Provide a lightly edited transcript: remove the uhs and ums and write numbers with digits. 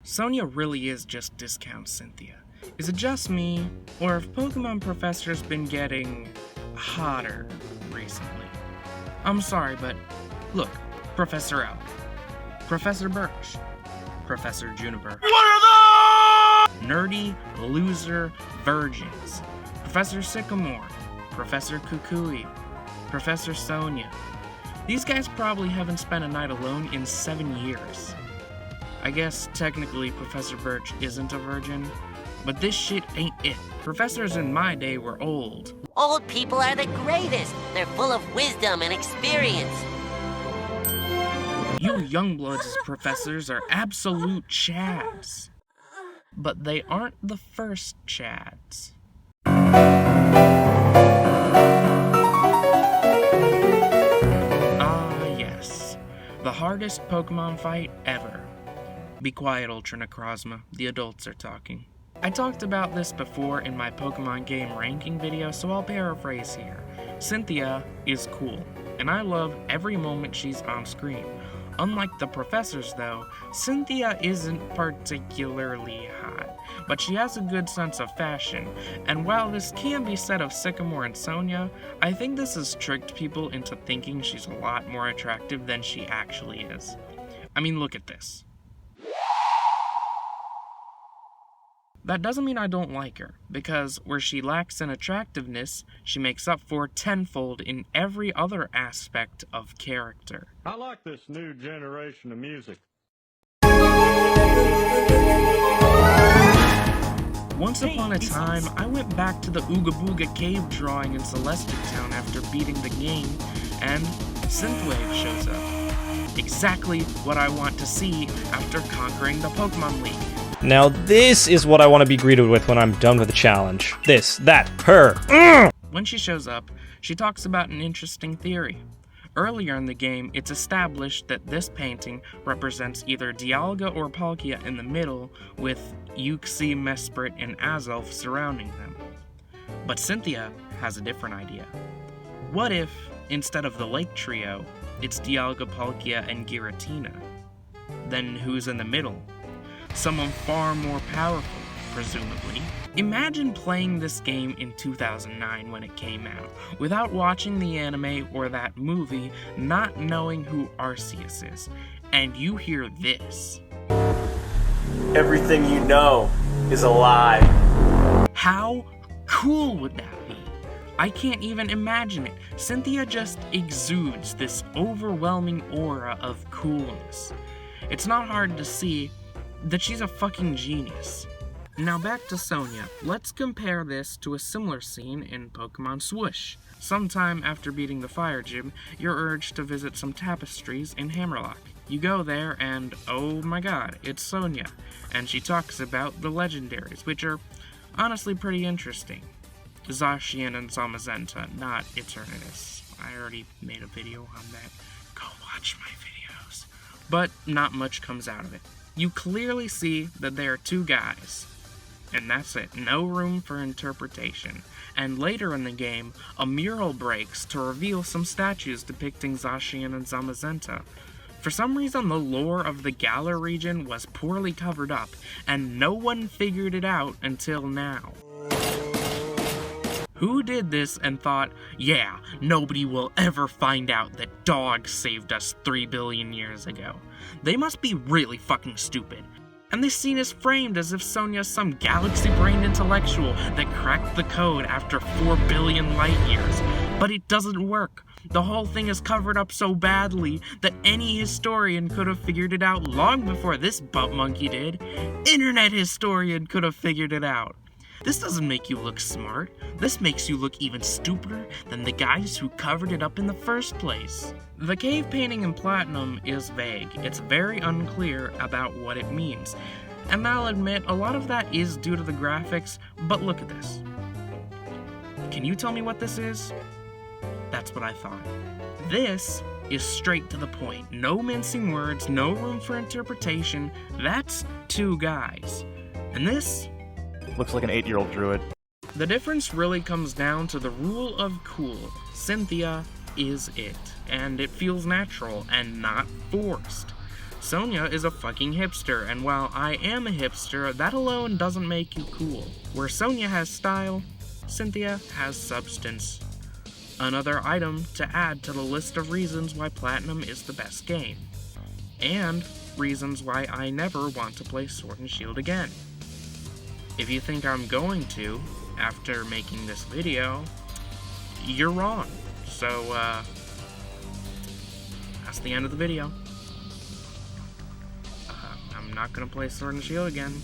Sonia really is just discount Cynthia. Is it just me, or have Pokemon Professor's been getting hotter recently? I'm sorry, but look, Professor Elk, Professor Birch, Professor Juniper. What are those? Nerdy, loser, virgins. Professor Sycamore, Professor Kukui, Professor Sonia. These guys probably haven't spent a night alone in 7 years. I guess technically Professor Birch isn't a virgin, but this shit ain't it. Professors in my day were old. Old people are the greatest. They're full of wisdom and experience. You youngbloods as professors are absolute chads. But they aren't the first chads. Ah, yes. The hardest Pokemon fight ever. Be quiet, Ultra Necrozma. The adults are talking. I talked about this before in my Pokemon game ranking video, so I'll paraphrase here. Cynthia is cool, and I love every moment she's on screen. Unlike the professors though, Cynthia isn't particularly hot, but she has a good sense of fashion, and while this can be said of Sycamore and Sonia, I think this has tricked people into thinking she's a lot more attractive than she actually is. I mean, look at this. That doesn't mean I don't like her, because where she lacks in attractiveness, she makes up for tenfold in every other aspect of character. I like this new generation of music. Once upon a time, I went back to the Ooga Booga cave drawing in Celestic Town after beating the game, and Synthwave shows up. Exactly what I want to see after conquering the Pokemon League. Now this is what I want to be greeted with when I'm done with the challenge. This, that, her. When she shows up, she talks about an interesting theory. Earlier in the game, it's established that this painting represents either Dialga or Palkia in the middle, with Uxie, Mesprit, and Azelf surrounding them. But Cynthia has a different idea. What if, instead of the Lake Trio, it's Dialga, Palkia, and Giratina? Then who's in the middle? Someone far more powerful, presumably. Imagine playing this game in 2009 when it came out, without watching the anime or that movie, not knowing who Arceus is, and you hear this. Everything you know is a lie. How cool would that be? I can't even imagine it. Cynthia just exudes this overwhelming aura of coolness. It's not hard to see that she's a fucking genius. Now back to Sonia. Let's compare this to a similar scene in Pokemon Swoosh. Sometime after beating the Fire Gym, you're urged to visit some tapestries in Hammerlock. You go there and, oh my god, it's Sonia. And she talks about the legendaries, which are honestly pretty interesting. Zacian and Zamazenta, not Eternatus. I already made a video on that. Go watch my videos. But not much comes out of it. You clearly see that there are two guys, and that's it, no room for interpretation. And later in the game, a mural breaks to reveal some statues depicting Zacian and Zamazenta. For some reason, the lore of the Galar region was poorly covered up, and no one figured it out until now. Who did this and thought, yeah, nobody will ever find out that dogs saved us 3 billion years ago? They must be really fucking stupid. And this scene is framed as if Sonia's some galaxy-brained intellectual that cracked the code after 4 billion light years. But it doesn't work. The whole thing is covered up so badly that any historian could have figured it out long before this butt monkey did. Internet historian could have figured it out. This doesn't make you look smart. This makes you look even stupider than the guys who covered it up in the first place. The cave painting in Platinum is vague. It's very unclear about what it means. And I'll admit, a lot of that is due to the graphics, but look at this. Can you tell me what this is? That's what I thought. This is straight to the point. No mincing words, no room for interpretation. That's two guys. And this looks like an 8-year-old druid. The difference really comes down to the rule of cool. Cynthia is it, and it feels natural and not forced. Sonia is a fucking hipster, and while I am a hipster, that alone doesn't make you cool. Where Sonia has style, Cynthia has substance. Another item to add to the list of reasons why Platinum is the best game. And reasons why I never want to play Sword and Shield again. If you think I'm going to, after making this video, you're wrong. So, that's the end of the video. I'm not gonna play Sword and Shield again.